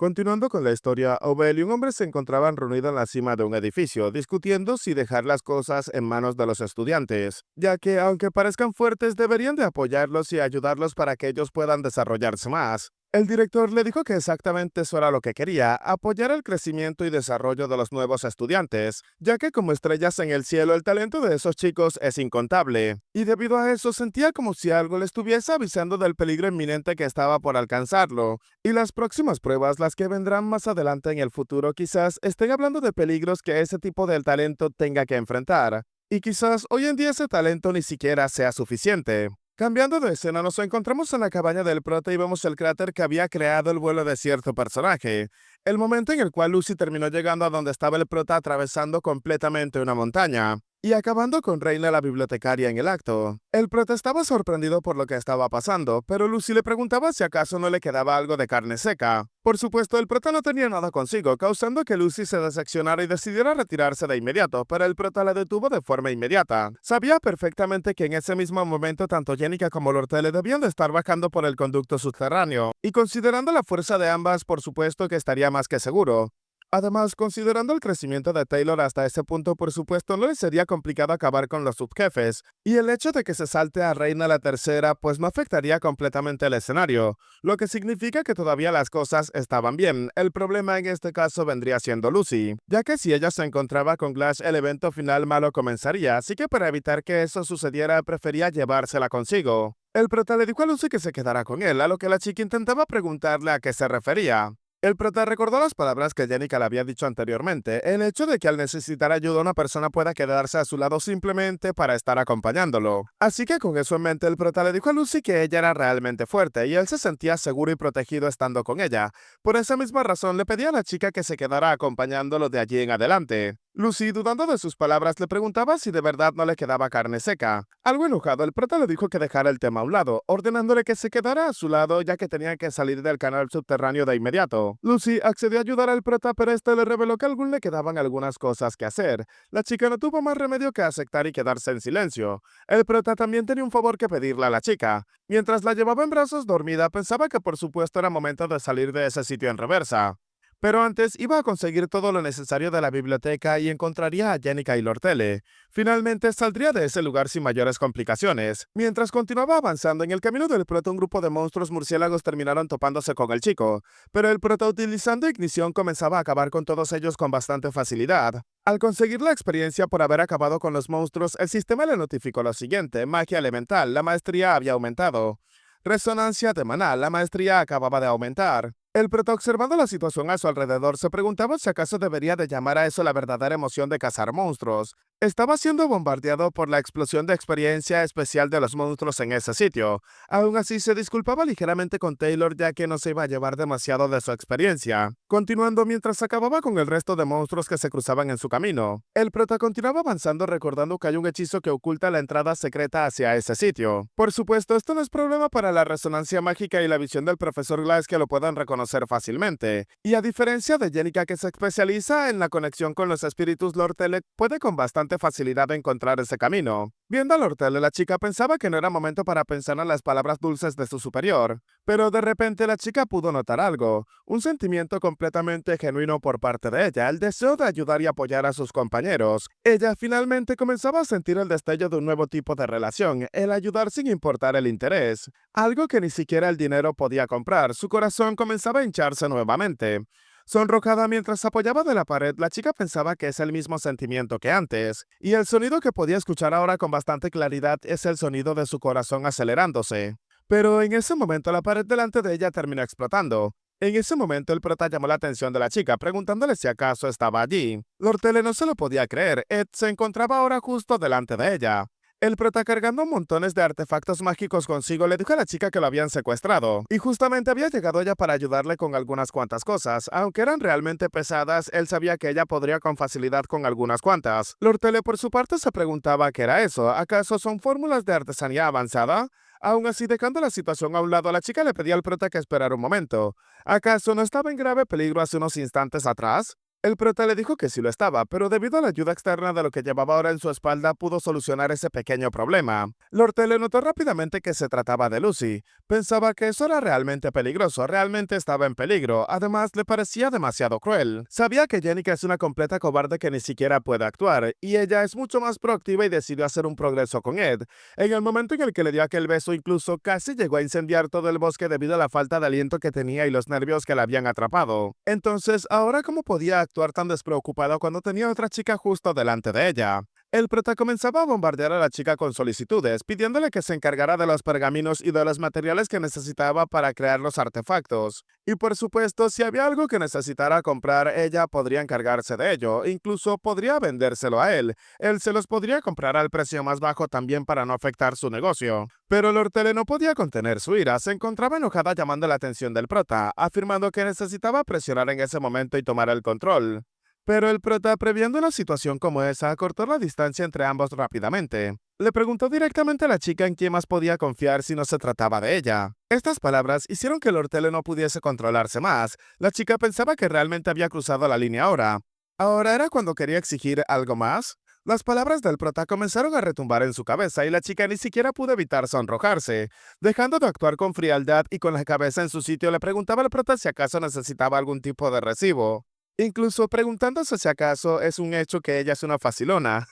Continuando con la historia, Obel y un hombre se encontraban reunidos en la cima de un edificio, discutiendo si dejar las cosas en manos de los estudiantes, ya que, aunque parezcan fuertes, deberían de apoyarlos y ayudarlos para que ellos puedan desarrollarse más. El director le dijo que exactamente eso era lo que quería, apoyar el crecimiento y desarrollo de los nuevos estudiantes, ya que como estrellas en el cielo el talento de esos chicos es incontable, y debido a eso sentía como si algo le estuviese avisando del peligro inminente que estaba por alcanzarlo. Y las próximas pruebas, las que vendrán más adelante en el futuro, quizás estén hablando de peligros que ese tipo de talento tenga que enfrentar. Y quizás hoy en día ese talento ni siquiera sea suficiente. Cambiando de escena, nos encontramos en la cabaña del prota y vemos el cráter que había creado el vuelo de cierto personaje. El momento en el cual Lucy terminó llegando a donde estaba el prota atravesando completamente una montaña y acabando con Reina la bibliotecaria en el acto. El prota estaba sorprendido por lo que estaba pasando, pero Lucy le preguntaba si acaso no le quedaba algo de carne seca. Por supuesto, el prota no tenía nada consigo, causando que Lucy se decepcionara y decidiera retirarse de inmediato, pero el prota la detuvo de forma inmediata. Sabía perfectamente que en ese mismo momento tanto Jenica como Lortele debían de estar bajando por el conducto subterráneo, y considerando la fuerza de ambas, por supuesto que estaría más que seguro. Además, considerando el crecimiento de Taylor hasta ese punto, por supuesto, no le sería complicado acabar con los subjefes, y el hecho de que se salte a Reina la Tercera, pues no afectaría completamente el escenario, lo que significa que todavía las cosas estaban bien. El problema en este caso vendría siendo Lucy, ya que si ella se encontraba con Glash, el evento final malo comenzaría, así que para evitar que eso sucediera, prefería llevársela consigo. El prota le dijo a Lucy que se quedara con él, a lo que la chica intentaba preguntarle a qué se refería. El prota recordó las palabras que Jenica le había dicho anteriormente, el hecho de que al necesitar ayuda una persona pueda quedarse a su lado simplemente para estar acompañándolo. Así que con eso en mente el prota le dijo a Lucy que ella era realmente fuerte y él se sentía seguro y protegido estando con ella. Por esa misma razón le pedía a la chica que se quedara acompañándolo de allí en adelante. Lucy, dudando de sus palabras, le preguntaba si de verdad no le quedaba carne seca. Algo enojado, el prota le dijo que dejara el tema a un lado, ordenándole que se quedara a su lado ya que tenían que salir del canal subterráneo de inmediato. Lucy accedió a ayudar al prota, pero este le reveló que aún le quedaban algunas cosas que hacer. La chica no tuvo más remedio que aceptar y quedarse en silencio. El prota también tenía un favor que pedirle a la chica. Mientras la llevaba en brazos dormida, pensaba que por supuesto era momento de salir de ese sitio en reversa. Pero antes iba a conseguir todo lo necesario de la biblioteca y encontraría a Jenica y Lortele. Finalmente saldría de ese lugar sin mayores complicaciones. Mientras continuaba avanzando en el camino del prota, un grupo de monstruos murciélagos terminaron topándose con el chico, pero el prota utilizando ignición comenzaba a acabar con todos ellos con bastante facilidad. Al conseguir la experiencia por haber acabado con los monstruos, el sistema le notificó lo siguiente: magia elemental, la maestría había aumentado. Resonancia de maná, la maestría acababa de aumentar. El prota, observando la situación a su alrededor, se preguntaba si acaso debería de llamar a eso la verdadera emoción de cazar monstruos. Estaba siendo bombardeado por la explosión de experiencia especial de los monstruos en ese sitio. Aún así, se disculpaba ligeramente con Taylor ya que no se iba a llevar demasiado de su experiencia. Continuando mientras acababa con el resto de monstruos que se cruzaban en su camino. El prota continuaba avanzando recordando que hay un hechizo que oculta la entrada secreta hacia ese sitio. Por supuesto, esto no es problema para la resonancia mágica y la visión del profesor Glass que lo puedan reconocer fácilmente. Y a diferencia de Jenica, que se especializa en la conexión con los espíritus, Lortele puede con bastante facilidad encontrar ese camino. Viendo a Lortele, la chica pensaba que no era momento para pensar en las palabras dulces de su superior. Pero de repente la chica pudo notar algo, un sentimiento completamente genuino por parte de ella, el deseo de ayudar y apoyar a sus compañeros. Ella finalmente comenzaba a sentir el destello de un nuevo tipo de relación, el ayudar sin importar el interés, algo que ni siquiera el dinero podía comprar. Su corazón comenzaba a hincharse nuevamente. Sonrojada mientras apoyaba de la pared, la chica pensaba que es el mismo sentimiento que antes, y el sonido que podía escuchar ahora con bastante claridad es el sonido de su corazón acelerándose. Pero en ese momento la pared delante de ella terminó explotando. En ese momento el prota llamó la atención de la chica, preguntándole si acaso estaba allí. Lortele no se lo podía creer, Ed se encontraba ahora justo delante de ella. El prota, cargando montones de artefactos mágicos consigo, le dijo a la chica que lo habían secuestrado, y justamente había llegado ella para ayudarle con algunas cuantas cosas. Aunque eran realmente pesadas, él sabía que ella podría con facilidad con algunas cuantas. Lortele por su parte se preguntaba qué era eso, ¿acaso son fórmulas de artesanía avanzada? Aún así, dejando la situación a un lado, la chica le pedía al prota que esperara un momento. ¿Acaso no estaba en grave peligro hace unos instantes atrás? El prota le dijo que sí lo estaba, pero debido a la ayuda externa de lo que llevaba ahora en su espalda, pudo solucionar ese pequeño problema. Lortele notó rápidamente que se trataba de Lucy. Pensaba que eso era realmente peligroso, realmente estaba en peligro. Además, le parecía demasiado cruel. Sabía que Jenica es una completa cobarde que ni siquiera puede actuar, y ella es mucho más proactiva y decidió hacer un progreso con Ed. En el momento en el que le dio aquel beso, incluso casi llegó a incendiar todo el bosque debido a la falta de aliento que tenía y los nervios que la habían atrapado. Entonces, ¿ahora cómo podía actuar tan despreocupado cuando tenía otra chica justo delante de ella? El prota comenzaba a bombardear a la chica con solicitudes, pidiéndole que se encargara de los pergaminos y de los materiales que necesitaba para crear los artefactos. Y por supuesto, si había algo que necesitara comprar, ella podría encargarse de ello, incluso podría vendérselo a él. Él se los podría comprar al precio más bajo también para no afectar su negocio. Pero Lortele no podía contener su ira, se encontraba enojada llamando la atención del prota, afirmando que necesitaba presionar en ese momento y tomar el control. Pero el prota, previendo una situación como esa, acortó la distancia entre ambos rápidamente. Le preguntó directamente a la chica en quién más podía confiar si no se trataba de ella. Estas palabras hicieron que Lortele no pudiese controlarse más. La chica pensaba que realmente había cruzado la línea ahora. ¿Ahora era cuando quería exigir algo más? Las palabras del prota comenzaron a retumbar en su cabeza y la chica ni siquiera pudo evitar sonrojarse. Dejando de actuar con frialdad y con la cabeza en su sitio, le preguntaba al prota si acaso necesitaba algún tipo de recibo. Incluso preguntándose si acaso es un hecho que ella es una facilona.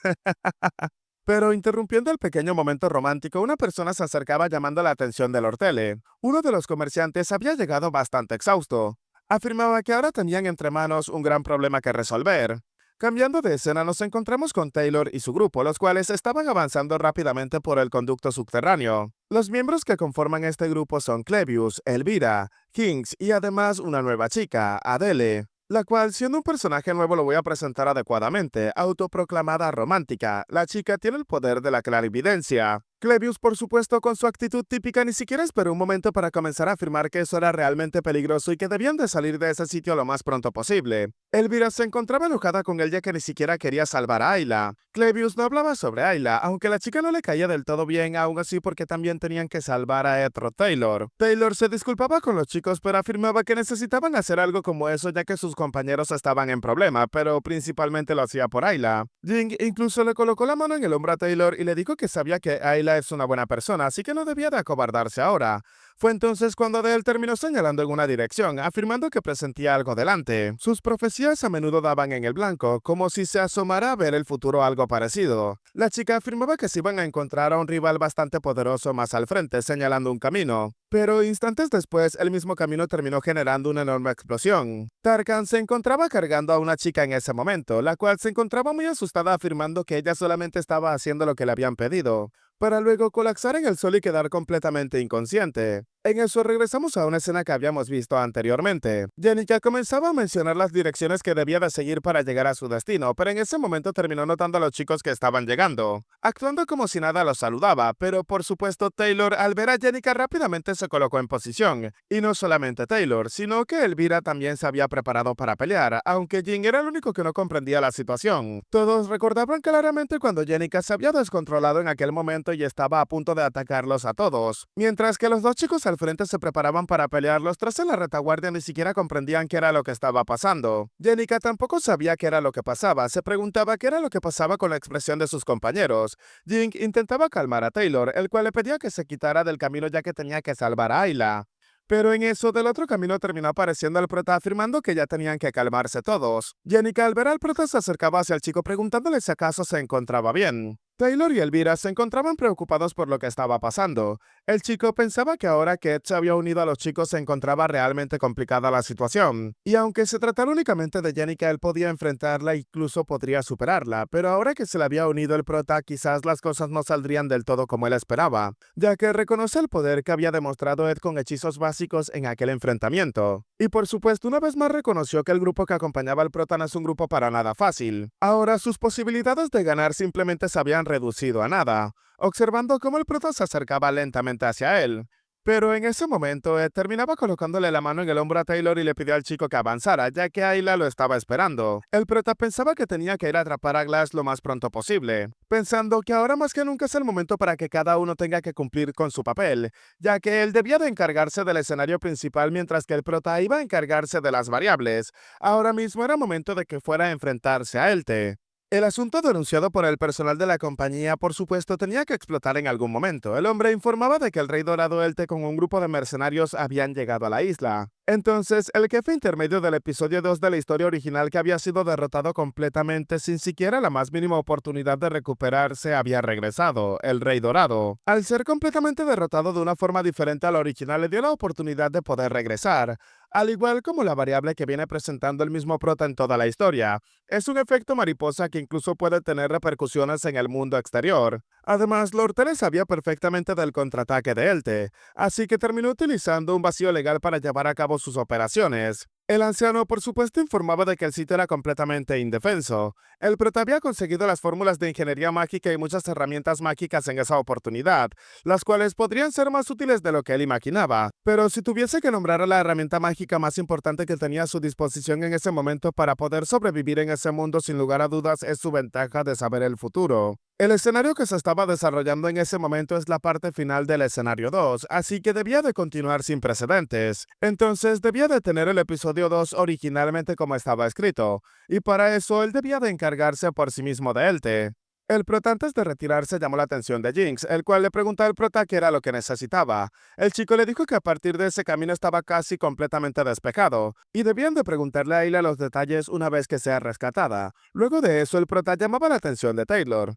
Pero interrumpiendo el pequeño momento romántico, una persona se acercaba llamando la atención del Lortele. Uno de los comerciantes había llegado bastante exhausto. Afirmaba que ahora tenían entre manos un gran problema que resolver. Cambiando de escena, nos encontramos con Taylor y su grupo, los cuales estaban avanzando rápidamente por el conducto subterráneo. Los miembros que conforman este grupo son Clevius, Elvira, Kings y además una nueva chica, Adele, la cual, siendo un personaje nuevo, lo voy a presentar adecuadamente, autoproclamada romántica. La chica tiene el poder de la clarividencia. Clevius, por supuesto, con su actitud típica, ni siquiera esperó un momento para comenzar a afirmar que eso era realmente peligroso y que debían de salir de ese sitio lo más pronto posible. Elvira se encontraba enojada con él ya que ni siquiera quería salvar a Ayla. Clevius no hablaba sobre Ayla, aunque la chica no le caía del todo bien, aún así porque también tenían que salvar a Etro Taylor. Taylor se disculpaba con los chicos, pero afirmaba que necesitaban hacer algo como eso ya que sus compañeros estaban en problema, pero principalmente lo hacía por Ayla. Jing incluso le colocó la mano en el hombro a Taylor y le dijo que sabía que Ayla es una buena persona, así que no debía de acobardarse ahora. Fue entonces cuando de él terminó señalando en una dirección, afirmando que presentía algo delante. Sus profecías a menudo daban en el blanco, como si se asomara a ver el futuro algo parecido. La chica afirmaba que se iban a encontrar a un rival bastante poderoso más al frente, señalando un camino. Pero instantes después, el mismo camino terminó generando una enorme explosión. Tarkan se encontraba cargando a una chica en ese momento, la cual se encontraba muy asustada afirmando que ella solamente estaba haciendo lo que le habían pedido, para luego colapsar en el suelo y quedar completamente inconsciente. En eso regresamos a una escena que habíamos visto anteriormente. Jenica comenzaba a mencionar las direcciones que debía de seguir para llegar a su destino, pero en ese momento terminó notando a los chicos que estaban llegando. Actuando como si nada los saludaba, pero por supuesto Taylor al ver a Jenica rápidamente se colocó en posición. Y no solamente Taylor, sino que Elvira también se había preparado para pelear, aunque Jin era el único que no comprendía la situación. Todos recordaban claramente cuando Jenica se había descontrolado en aquel momento y estaba a punto de atacarlos a todos. Mientras que los dos chicos al frente se preparaban para pelear, los tres en la retaguardia ni siquiera comprendían qué era lo que estaba pasando. Jenica tampoco sabía qué era lo que pasaba, se preguntaba qué era lo que pasaba con la expresión de sus compañeros. Jing intentaba calmar a Taylor, el cual le pedía que se quitara del camino ya que tenía que salvar a Ayla. Pero en eso, del otro camino terminó apareciendo el prota afirmando que ya tenían que calmarse todos. Jenica al ver al prota se acercaba hacia el chico preguntándole si acaso se encontraba bien. Taylor y Elvira se encontraban preocupados por lo que estaba pasando. El chico pensaba que ahora que Ed se había unido a los chicos se encontraba realmente complicada la situación. Y aunque se tratara únicamente de Jenica, él podía enfrentarla e incluso podría superarla, pero ahora que se le había unido el prota, quizás las cosas no saldrían del todo como él esperaba, ya que reconoce el poder que había demostrado Ed con hechizos básicos en aquel enfrentamiento. Y por supuesto, una vez más reconoció que el grupo que acompañaba al prota no es un grupo para nada fácil. Ahora sus posibilidades de ganar simplemente se habían reducido a nada, observando cómo el prota se acercaba lentamente hacia él. Pero en ese momento, terminaba colocándole la mano en el hombro a Taylor y le pidió al chico que avanzara, ya que Ayla lo estaba esperando. El prota pensaba que tenía que ir a atrapar a Glass lo más pronto posible, pensando que ahora más que nunca es el momento para que cada uno tenga que cumplir con su papel, ya que él debía de encargarse del escenario principal mientras que el prota iba a encargarse de las variables. Ahora mismo era momento de que fuera a enfrentarse a Elte. El asunto denunciado por el personal de la compañía, por supuesto, tenía que explotar en algún momento. El hombre informaba de que el rey dorado Elte con un grupo de mercenarios habían llegado a la isla. Entonces, el jefe intermedio del episodio 2 de la historia original, que había sido derrotado completamente sin siquiera la más mínima oportunidad de recuperarse, había regresado, el rey dorado. Al ser completamente derrotado de una forma diferente a la original, le dio la oportunidad de poder regresar, al igual como la variable que viene presentando el mismo prota en toda la historia. Es un efecto mariposa que incluso puede tener repercusiones en el mundo exterior. Además, Lord Tele sabía perfectamente del contraataque de Elte, así que terminó utilizando un vacío legal para llevar a cabo sus operaciones. El anciano, por supuesto, informaba de que el sitio era completamente indefenso. El prota había conseguido las fórmulas de ingeniería mágica y muchas herramientas mágicas en esa oportunidad, las cuales podrían ser más útiles de lo que él imaginaba. Pero si tuviese que nombrar a la herramienta mágica más importante que tenía a su disposición en ese momento para poder sobrevivir en ese mundo, sin lugar a dudas, es su ventaja de saber el futuro. El escenario que se estaba desarrollando en ese momento es la parte final del escenario 2, así que debía de continuar sin precedentes. Entonces debía de tener el episodio 2 originalmente como estaba escrito, y para eso él debía de encargarse por sí mismo de Elte. El prota, antes de retirarse, llamó la atención de Jinx, el cual le preguntó al prota qué era lo que necesitaba. El chico le dijo que a partir de ese camino estaba casi completamente despejado, y debían de preguntarle a Ayla los detalles una vez que sea rescatada. Luego de eso, el prota llamaba la atención de Taylor.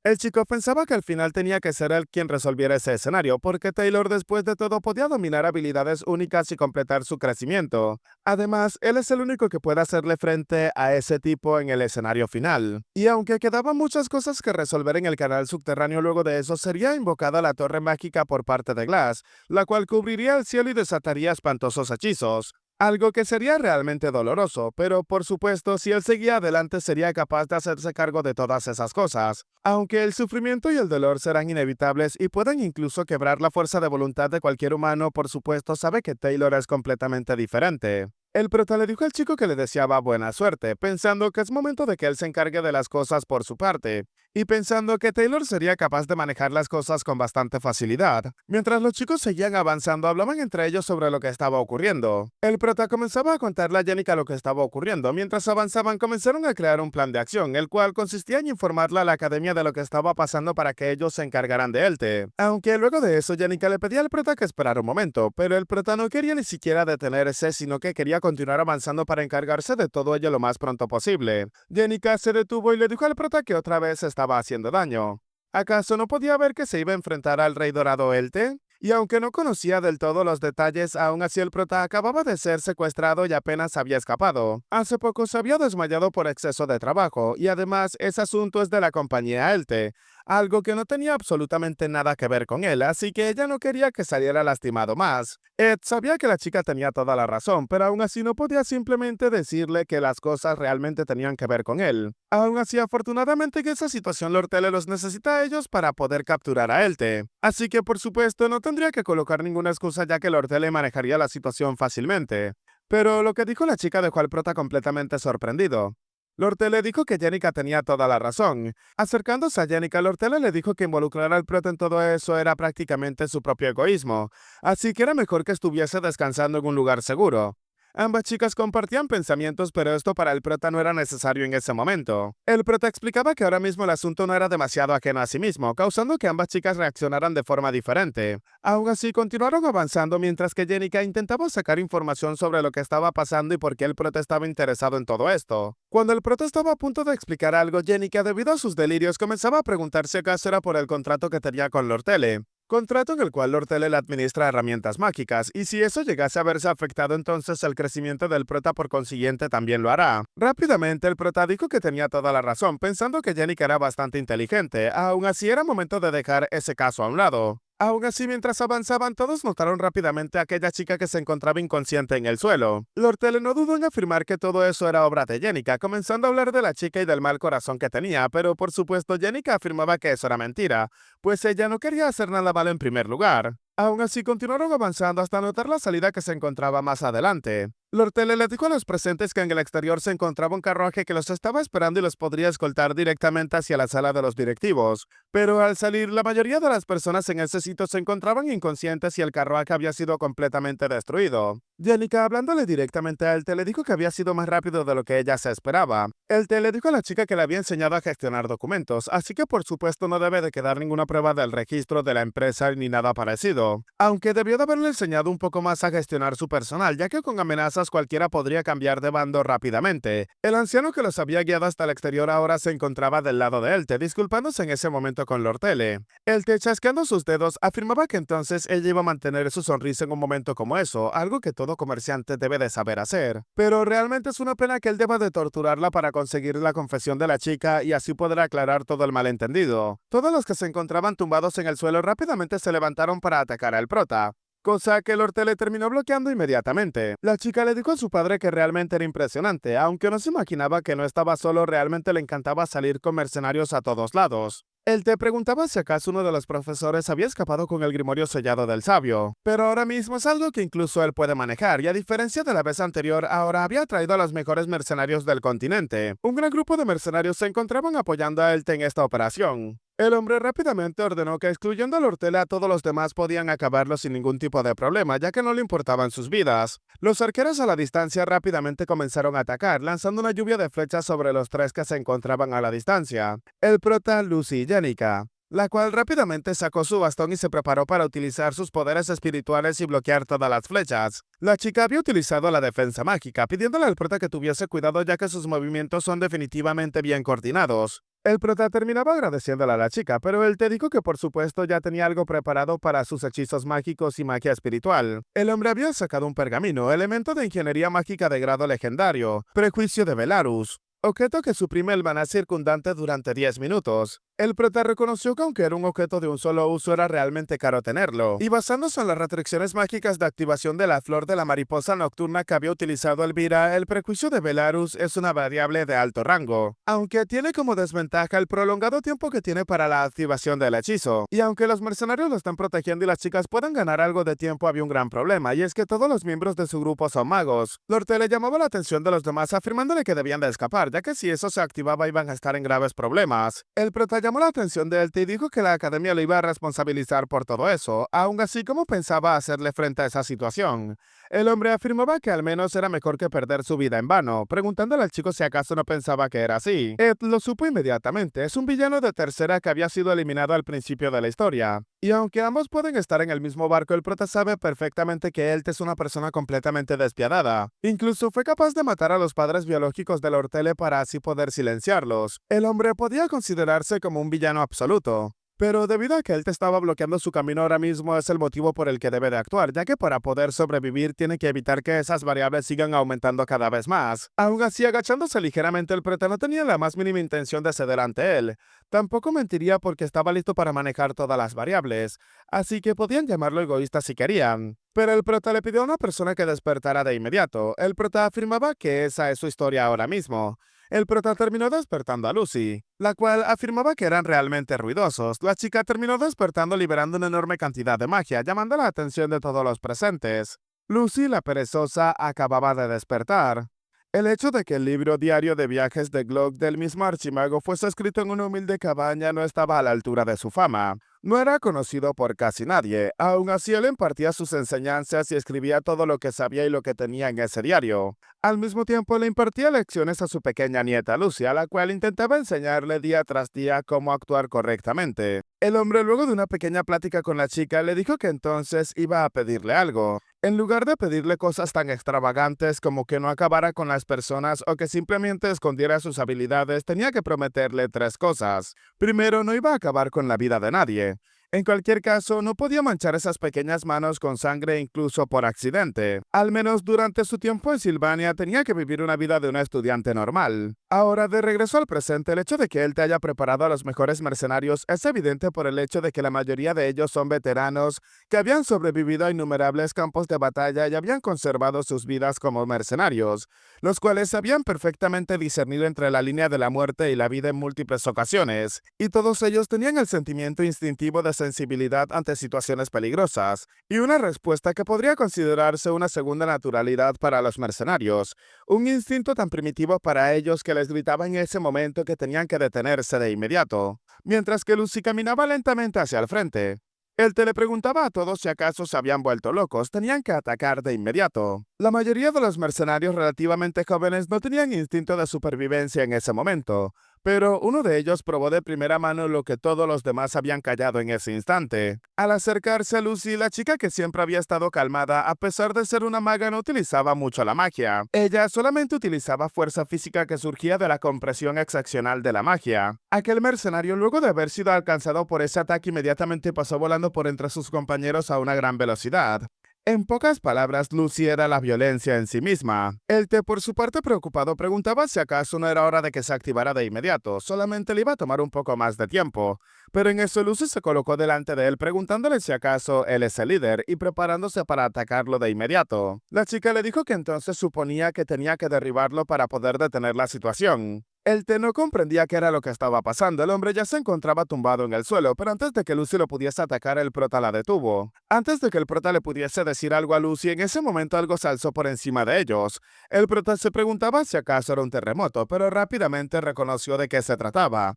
El chico pensaba que al final tenía que ser él quien resolviera ese escenario, porque Taylor después de todo podía dominar habilidades únicas y completar su crecimiento. Además, él es el único que puede hacerle frente a ese tipo en el escenario final. Y aunque quedaban muchas cosas que resolver en el canal subterráneo, luego de eso sería invocada la torre mágica por parte de Glass, la cual cubriría el cielo y desataría espantosos hechizos. Algo que sería realmente doloroso, pero por supuesto, si él seguía adelante sería capaz de hacerse cargo de todas esas cosas. Aunque el sufrimiento y el dolor serán inevitables y pueden incluso quebrar la fuerza de voluntad de cualquier humano, por supuesto sabe que Taylor es completamente diferente. El prota le dijo al chico que le deseaba buena suerte, pensando que es momento de que él se encargue de las cosas por su parte, y pensando que Taylor sería capaz de manejar las cosas con bastante facilidad. Mientras los chicos seguían avanzando, hablaban entre ellos sobre lo que estaba ocurriendo. El prota comenzaba a contarle a Jenica lo que estaba ocurriendo. Mientras avanzaban, comenzaron a crear un plan de acción, el cual consistía en informarle a la academia de lo que estaba pasando para que ellos se encargaran de Elte. Aunque luego de eso, Jenica le pedía al prota que esperara un momento, pero el prota no quería ni siquiera detenerse, sino que quería continuar avanzando para encargarse de todo ello lo más pronto posible. Jenica se detuvo y le dijo al prota que otra vez estaba haciendo daño. ¿Acaso no podía ver que se iba a enfrentar al rey dorado Elte? Y aunque no conocía del todo los detalles, aún así el prota acababa de ser secuestrado y apenas había escapado. Hace poco se había desmayado por exceso de trabajo, y además ese asunto es de la compañía Elte, algo que no tenía absolutamente nada que ver con él, así que ella no quería que saliera lastimado más. Ed sabía que la chica tenía toda la razón, pero aún así no podía simplemente decirle que las cosas realmente tenían que ver con él. Aún así, afortunadamente en esa situación Lord Tele los necesita a ellos para poder capturar a Elte. Así que por supuesto no tendría que colocar ninguna excusa, ya que Lord Tele manejaría la situación fácilmente. Pero lo que dijo la chica dejó al prota completamente sorprendido. Lord Tele dijo que Jenica tenía toda la razón. Acercándose a Jenica, Lord Tele le dijo que involucrar al prota en todo eso era prácticamente su propio egoísmo, así que era mejor que estuviese descansando en un lugar seguro. Ambas chicas compartían pensamientos, pero esto para el prota no era necesario en ese momento. El prota explicaba que ahora mismo el asunto no era demasiado ajeno a sí mismo, causando que ambas chicas reaccionaran de forma diferente. Aún así, continuaron avanzando mientras que Jenica intentaba sacar información sobre lo que estaba pasando y por qué el prota estaba interesado en todo esto. Cuando el prota estaba a punto de explicar algo, Jenica, debido a sus delirios, comenzaba a preguntarse si acaso era por el contrato que tenía con Lord Tele. Contrato en el cual Lord Tele le administra herramientas mágicas, y si eso llegase a verse afectado, entonces el crecimiento del prota por consiguiente también lo hará. Rápidamente el prota dijo que tenía toda la razón, pensando que Jenica era bastante inteligente. Aún así era momento de dejar ese caso a un lado. Aún así, mientras avanzaban, todos notaron rápidamente a aquella chica que se encontraba inconsciente en el suelo. Lord Tele no dudó en afirmar que todo eso era obra de Jenica, comenzando a hablar de la chica y del mal corazón que tenía, pero por supuesto Jenica afirmaba que eso era mentira, pues ella no quería hacer nada malo en primer lugar. Aún así, continuaron avanzando hasta notar la salida que se encontraba más adelante. Lortele le dijo a los presentes que en el exterior se encontraba un carruaje que los estaba esperando y los podría escoltar directamente hacia la sala de los directivos. Pero al salir, la mayoría de las personas en ese sitio se encontraban inconscientes y el carruaje había sido completamente destruido. Jenica, hablándole directamente a Elte, le dijo que había sido más rápido de lo que ella se esperaba. Elte le dijo a la chica que le había enseñado a gestionar documentos, así que por supuesto no debe de quedar ninguna prueba del registro de la empresa ni nada parecido. Aunque debió de haberle enseñado un poco más a gestionar su personal, ya que con amenazas cualquiera podría cambiar de bando rápidamente. El anciano que los había guiado hasta el exterior ahora se encontraba del lado de Elte, disculpándose en ese momento con Lortele. Elte, chasqueando sus dedos, afirmaba que entonces ella iba a mantener su sonrisa en un momento como eso, algo que todo comerciante debe de saber hacer. Pero realmente es una pena que él deba de torturarla para conseguir la confesión de la chica y así poder aclarar todo el malentendido. Todos los que se encontraban tumbados en el suelo rápidamente se levantaron para atacar al prota, cosa que Lortele terminó bloqueando inmediatamente. La chica le dijo a su padre que realmente era impresionante, aunque no se imaginaba que no estaba solo, realmente le encantaba salir con mercenarios a todos lados. Él te preguntaba si acaso uno de los profesores había escapado con el grimorio sellado del sabio, pero ahora mismo es algo que incluso él puede manejar, y a diferencia de la vez anterior, ahora había traído a los mejores mercenarios del continente. Un gran grupo de mercenarios se encontraban apoyando a Elte en esta operación. El hombre rápidamente ordenó que excluyendo a Lortele a todos los demás podían acabarlo sin ningún tipo de problema, ya que no le importaban sus vidas. Los arqueros a la distancia rápidamente comenzaron a atacar, lanzando una lluvia de flechas sobre los tres que se encontraban a la distancia: el prota, Lucy y Jenica, la cual rápidamente sacó su bastón y se preparó para utilizar sus poderes espirituales y bloquear todas las flechas. La chica había utilizado la defensa mágica, pidiéndole al prota que tuviese cuidado ya que sus movimientos son definitivamente bien coordinados. El prota terminaba agradeciéndole a la chica, pero él te dijo que por supuesto ya tenía algo preparado para sus hechizos mágicos y magia espiritual. El hombre había sacado un pergamino, elemento de ingeniería mágica de grado legendario, prejuicio de Belarus, objeto que suprime el maná circundante durante 10 minutos. El prota reconoció que aunque era un objeto de un solo uso era realmente caro tenerlo, y basándose en las restricciones mágicas de activación de la flor de la mariposa nocturna que había utilizado Elvira, el prejuicio de Belarus es una variable de alto rango, aunque tiene como desventaja el prolongado tiempo que tiene para la activación del hechizo. Y aunque los mercenarios lo están protegiendo y las chicas puedan ganar algo de tiempo, había un gran problema, y es que todos los miembros de su grupo son magos. Lortele llamaba la atención de los demás afirmándole que debían de escapar, ya que si eso se activaba iban a estar en graves problemas. El prota llamó la atención de él y dijo que la academia lo iba a responsabilizar por todo eso, aun así como pensaba hacerle frente a esa situación. El hombre afirmaba que al menos era mejor que perder su vida en vano, preguntándole al chico si acaso no pensaba que era así. Ed lo supo inmediatamente, es un villano de tercera que había sido eliminado al principio de la historia. Y aunque ambos pueden estar en el mismo barco, el prota sabe perfectamente que Ed es una persona completamente despiadada. Incluso fue capaz de matar a los padres biológicos de Lortele para así poder silenciarlos. El hombre podía considerarse como un villano absoluto. Pero debido a que él te estaba bloqueando su camino ahora mismo es el motivo por el que debe de actuar, ya que para poder sobrevivir tiene que evitar que esas variables sigan aumentando cada vez más. Aún así, agachándose ligeramente, el prota no tenía la más mínima intención de ceder ante él. Tampoco mentiría porque estaba listo para manejar todas las variables, así que podían llamarlo egoísta si querían. Pero el prota le pidió a una persona que despertara de inmediato. El prota afirmaba que esa es su historia ahora mismo. El prota terminó despertando a Lucy, la cual afirmaba que eran realmente ruidosos. La chica terminó despertando liberando una enorme cantidad de magia, llamando la atención de todos los presentes. Lucy, la perezosa, acababa de despertar. El hecho de que el libro diario de viajes de Glock del mismo archimago fuese escrito en una humilde cabaña no estaba a la altura de su fama. No era conocido por casi nadie, aún así él impartía sus enseñanzas y escribía todo lo que sabía y lo que tenía en ese diario. Al mismo tiempo le impartía lecciones a su pequeña nieta Lucy, a la cual intentaba enseñarle día tras día cómo actuar correctamente. El hombre, luego de una pequeña plática con la chica, le dijo que entonces iba a pedirle algo. En lugar de pedirle cosas tan extravagantes como que no acabara con las personas o que simplemente escondiera sus habilidades, tenía que prometerle 3 cosas. Primero, no iba a acabar con la vida de nadie. En cualquier caso, no podía manchar esas pequeñas manos con sangre incluso por accidente. Al menos durante su tiempo en Silvania tenía que vivir una vida de una estudiante normal. Ahora, de regreso al presente, el hecho de que él te haya preparado a los mejores mercenarios es evidente por el hecho de que la mayoría de ellos son veteranos que habían sobrevivido a innumerables campos de batalla y habían conservado sus vidas como mercenarios, los cuales sabían perfectamente discernir entre la línea de la muerte y la vida en múltiples ocasiones, y todos ellos tenían el sentimiento instintivo de sensibilidad ante situaciones peligrosas, y una respuesta que podría considerarse una segunda naturalidad para los mercenarios, un instinto tan primitivo para ellos que les gritaba en ese momento que tenían que detenerse de inmediato, mientras que Lucy caminaba lentamente hacia el frente. Él te le preguntaba a todos si acaso se habían vuelto locos, tenían que atacar de inmediato. La mayoría de los mercenarios relativamente jóvenes no tenían instinto de supervivencia en ese momento, pero uno de ellos probó de primera mano lo que todos los demás habían callado en ese instante. Al acercarse a Lucy, la chica que siempre había estado calmada, a pesar de ser una maga, no utilizaba mucho la magia. Ella solamente utilizaba fuerza física que surgía de la compresión excepcional de la magia. Aquel mercenario, luego de haber sido alcanzado por ese ataque, inmediatamente pasó volando por entre sus compañeros a una gran velocidad. En pocas palabras, Lucy era la violencia en sí misma. El té, por su parte preocupado, preguntaba si acaso no era hora de que se activara de inmediato, solamente le iba a tomar un poco más de tiempo. Pero en eso Lucy se colocó delante de él preguntándole si acaso él es el líder y preparándose para atacarlo de inmediato. La chica le dijo que entonces suponía que tenía que derribarlo para poder detener la situación. El té no comprendía qué era lo que estaba pasando. El hombre ya se encontraba tumbado en el suelo, pero antes de que Lucy lo pudiese atacar, el prota la detuvo. Antes de que el prota le pudiese decir algo a Lucy, en ese momento algo se alzó por encima de ellos. El prota se preguntaba si acaso era un terremoto, pero rápidamente reconoció de qué se trataba.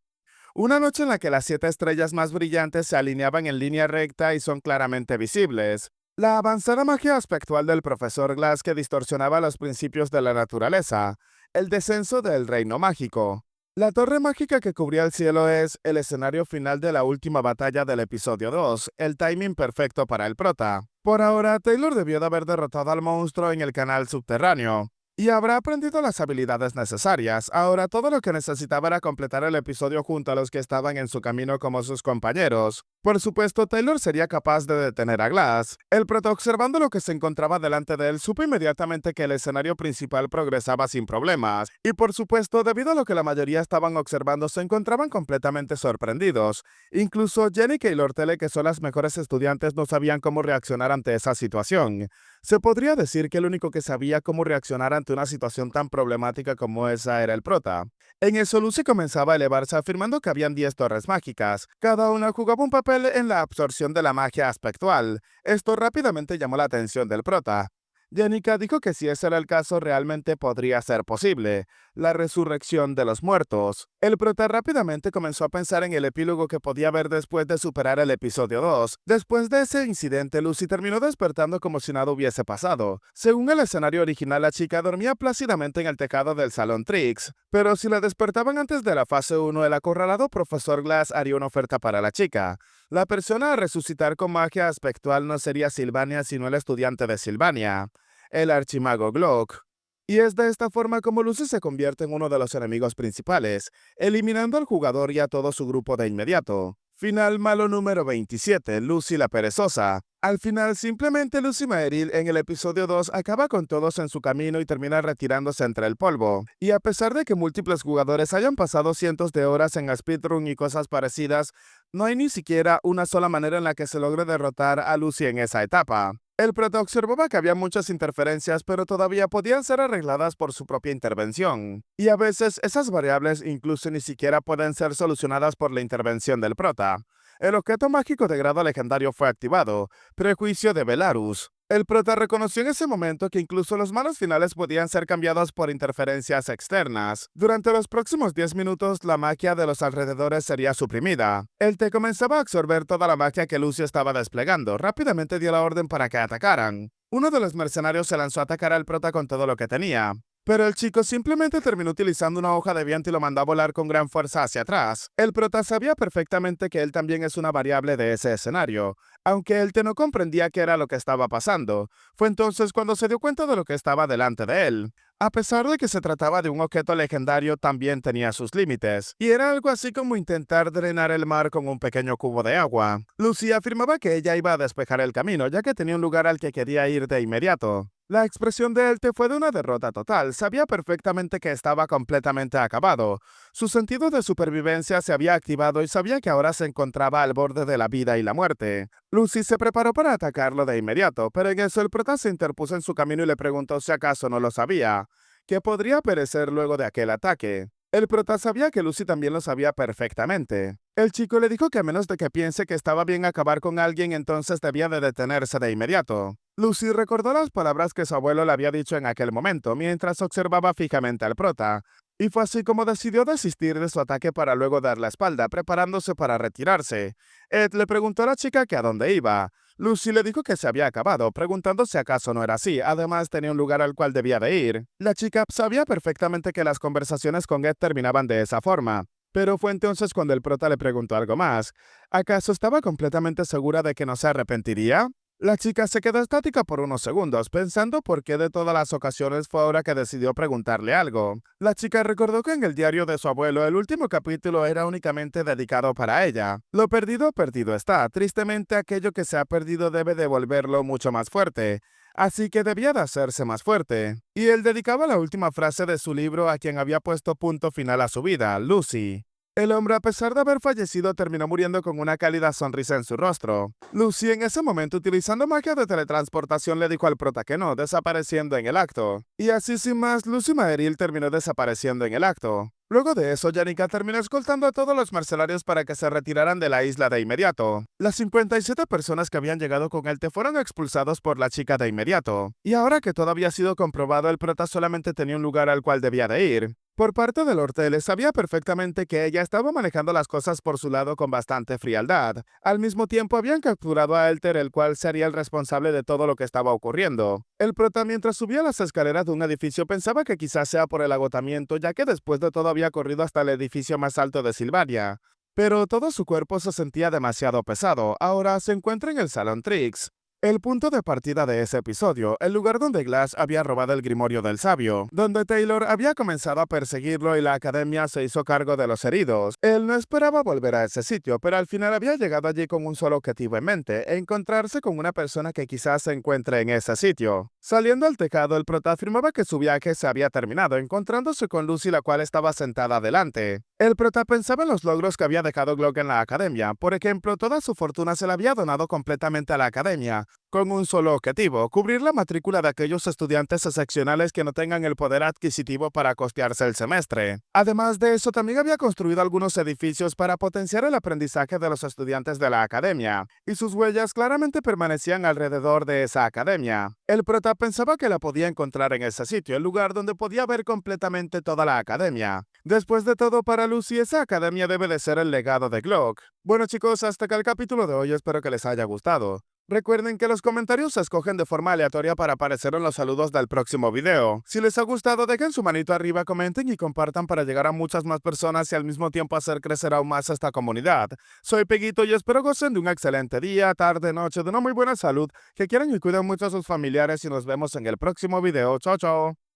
Una noche en la que las 7 estrellas más brillantes se alineaban en línea recta y son claramente visibles. La avanzada magia aspectual del profesor Glass que distorsionaba los principios de la naturaleza. El descenso del reino mágico. La torre mágica que cubría el cielo es el escenario final de la última batalla del episodio 2, el timing perfecto para el prota. Por ahora, Taylor debió de haber derrotado al monstruo en el canal subterráneo, y habrá aprendido las habilidades necesarias. Ahora todo lo que necesitaba era completar el episodio junto a los que estaban en su camino como sus compañeros. Por supuesto, Taylor sería capaz de detener a Glass. El prota, observando lo que se encontraba delante de él, supo inmediatamente que el escenario principal progresaba sin problemas. Y por supuesto, debido a lo que la mayoría estaban observando, se encontraban completamente sorprendidos. Incluso Jenny y Lortele, que son las mejores estudiantes, no sabían cómo reaccionar ante esa situación. Se podría decir que el único que sabía cómo reaccionar ante una situación tan problemática como esa era el prota. En eso, Lucy comenzaba a elevarse afirmando que habían 10 torres mágicas. Cada una jugaba un papel en la absorción de la magia aspectual. Esto rápidamente llamó la atención del prota. Jenica dijo que si ese era el caso realmente podría ser posible, la resurrección de los muertos. El prota rápidamente comenzó a pensar en el epílogo que podía haber después de superar el episodio 2. Después de ese incidente, Lucy terminó despertando como si nada hubiese pasado. Según el escenario original, la chica dormía plácidamente en el tejado del Salón Trix, pero si la despertaban antes de la fase 1, el acorralado profesor Glass haría una oferta para la chica. La persona a resucitar con magia aspectual no sería Sylvania, sino el estudiante de Sylvania, el archimago Glock. Y es de esta forma como Lucy se convierte en uno de los enemigos principales, eliminando al jugador y a todo su grupo de inmediato. Final malo número 27, Lucy la perezosa. Al final, simplemente Lucy Merrill en el episodio 2 acaba con todos en su camino y termina retirándose entre el polvo. Y a pesar de que múltiples jugadores hayan pasado cientos de horas en speedrun y cosas parecidas, no hay ni siquiera una sola manera en la que se logre derrotar a Lucy en esa etapa. El prota observaba que había muchas interferencias, pero todavía podían ser arregladas por su propia intervención. Y a veces esas variables incluso ni siquiera pueden ser solucionadas por la intervención del prota. El objeto mágico de grado legendario fue activado, Prejuicio de Belarus. El prota reconoció en ese momento que incluso los malos finales podían ser cambiados por interferencias externas. Durante los próximos 10 minutos, la magia de los alrededores sería suprimida. El té comenzaba a absorber toda la magia que Lucy estaba desplegando. Rápidamente dio la orden para que atacaran. Uno de los mercenarios se lanzó a atacar al prota con todo lo que tenía. Pero el chico simplemente terminó utilizando una hoja de viento y lo mandó a volar con gran fuerza hacia atrás. El prota sabía perfectamente que él también es una variable de ese escenario, aunque él no comprendía qué era lo que estaba pasando. Fue entonces cuando se dio cuenta de lo que estaba delante de él. A pesar de que se trataba de un objeto legendario, también tenía sus límites, y era algo así como intentar drenar el mar con un pequeño cubo de agua. Lucy afirmaba que ella iba a despejar el camino, ya que tenía un lugar al que quería ir de inmediato. La expresión de él fue de una derrota total. Sabía perfectamente que estaba completamente acabado. Su sentido de supervivencia se había activado y sabía que ahora se encontraba al borde de la vida y la muerte. Lucy se preparó para atacarlo de inmediato, pero en eso el prota se interpuso en su camino y le preguntó si acaso no lo sabía, que podría perecer luego de aquel ataque. El prota sabía que Lucy también lo sabía perfectamente. El chico le dijo que a menos de que piense que estaba bien acabar con alguien, entonces debía de detenerse de inmediato. Lucy recordó las palabras que su abuelo le había dicho en aquel momento, mientras observaba fijamente al prota. Y fue así como decidió desistir de su ataque para luego dar la espalda, preparándose para retirarse. Ed le preguntó a la chica que a dónde iba. Lucy le dijo que se había acabado, preguntando si acaso no era así. Además, tenía un lugar al cual debía de ir. La chica sabía perfectamente que las conversaciones con Ed terminaban de esa forma. Pero fue entonces cuando el prota le preguntó algo más. ¿Acaso estaba completamente segura de que no se arrepentiría? La chica se quedó estática por unos segundos, pensando por qué de todas las ocasiones fue ahora que decidió preguntarle algo. La chica recordó que en el diario de su abuelo el último capítulo era únicamente dedicado para ella. Lo perdido, perdido está. Tristemente, aquello que se ha perdido debe devolverlo mucho más fuerte. Así que debía de hacerse más fuerte. Y él dedicaba la última frase de su libro a quien había puesto punto final a su vida, Lucy. El hombre, a pesar de haber fallecido, terminó muriendo con una cálida sonrisa en su rostro. Lucy, en ese momento, utilizando magia de teletransportación, le dijo al prota que no, desapareciendo en el acto. Y así sin más, Lucy Maeril terminó desapareciendo en el acto. Luego de eso, Janica terminó escoltando a todos los mercenarios para que se retiraran de la isla de inmediato. Las 57 personas que habían llegado con él fueron expulsados por la chica de inmediato. Y ahora que todo había sido comprobado, el prota solamente tenía un lugar al cual debía de ir. Por parte del Orteles, sabía perfectamente que ella estaba manejando las cosas por su lado con bastante frialdad. Al mismo tiempo, habían capturado a Elter, el cual sería el responsable de todo lo que estaba ocurriendo. El prota, mientras subía las escaleras de un edificio, pensaba que quizás sea por el agotamiento, ya que después de todo había corrido hasta el edificio más alto de Silvania. Pero todo su cuerpo se sentía demasiado pesado. Ahora se encuentra en el Salón Trix. El punto de partida de ese episodio, el lugar donde Glass había robado el Grimorio del Sabio, donde Taylor había comenzado a perseguirlo y la academia se hizo cargo de los heridos. Él no esperaba volver a ese sitio, pero al final había llegado allí con un solo objetivo en mente, encontrarse con una persona que quizás se encuentre en ese sitio. Saliendo al tejado, el prota afirmaba que su viaje se había terminado, encontrándose con Lucy, la cual estaba sentada adelante. El prota pensaba en los logros que había dejado Glock en la academia. Por ejemplo, toda su fortuna se la había donado completamente a la academia, con un solo objetivo: cubrir la matrícula de aquellos estudiantes excepcionales que no tengan el poder adquisitivo para costearse el semestre. Además de eso, también había construido algunos edificios para potenciar el aprendizaje de los estudiantes de la academia, y sus huellas claramente permanecían alrededor de esa academia. El prota pensaba que la podía encontrar en ese sitio, el lugar donde podía ver completamente toda la academia. Después de todo, para Lucy, esa academia debe de ser el legado de Glock. Bueno chicos, hasta acá el capítulo de hoy, espero que les haya gustado. Recuerden que los comentarios se escogen de forma aleatoria para aparecer en los saludos del próximo video. Si les ha gustado, dejen su manito arriba, comenten y compartan para llegar a muchas más personas y al mismo tiempo hacer crecer aún más esta comunidad. Soy Peguito y espero gocen de un excelente día, tarde, noche, de una muy buena salud, que quieran y cuiden mucho a sus familiares y nos vemos en el próximo video. Chao, chao.